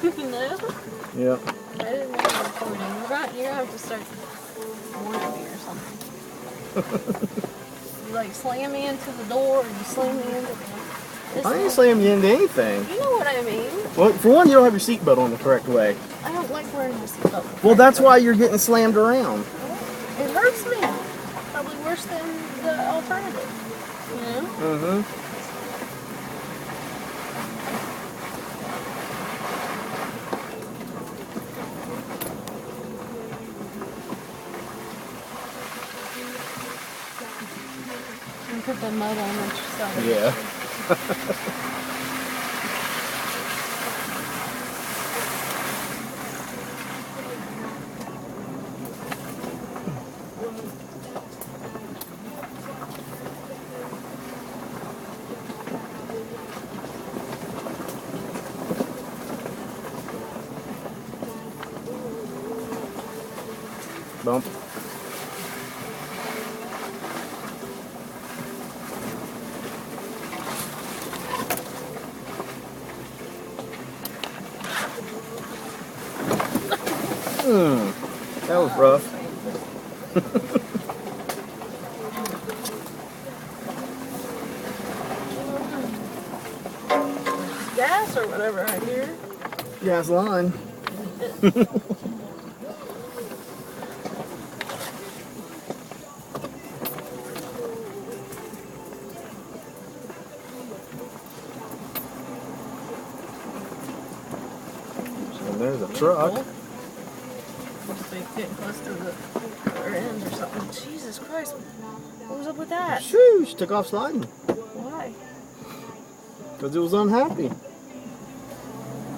No? Yep. I didn't know you were recording. You're gonna have to start warning me or something. You like slam me into the door, or you slam me into the... I ain't slamming you into anything. You know what I mean. Well, for one, you don't have your seatbelt on the correct way. I don't like wearing the seatbelt. Well, that's why you're getting slammed around. It hurts me. Probably worse than the alternative. You know? Mm-hmm. And put the mud on each side. Yeah. Bump. That was rough. Gas or whatever I hear. Gas line. So there's a truck. Must be getting close to the other end or something. Jesus Christ. What was up with that? Shoo, she took off sliding. Why? Because it was unhappy. I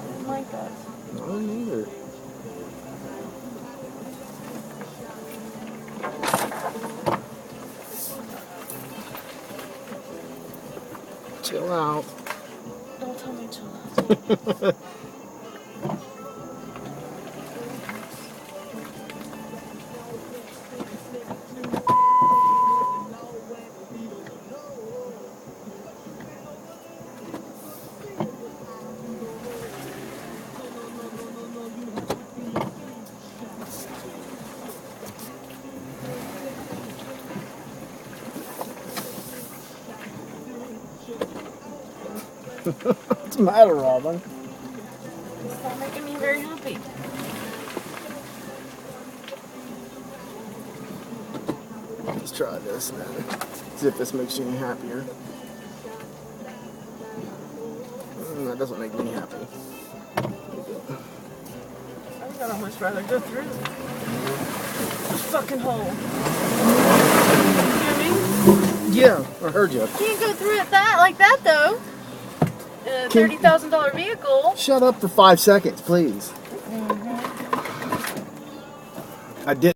didn't like that. I didn't either. Chill out. Don't tell me chill out. What's the matter, Robin? It's not making me very happy. Let's try this then. See if this makes you any happier. That doesn't make me happy. I would almost rather go through this fucking hole. You know what I mean? Yeah, I heard you. Can't go through it like that though. In a $30,000 vehicle. Shut up for 5 seconds, please. I did.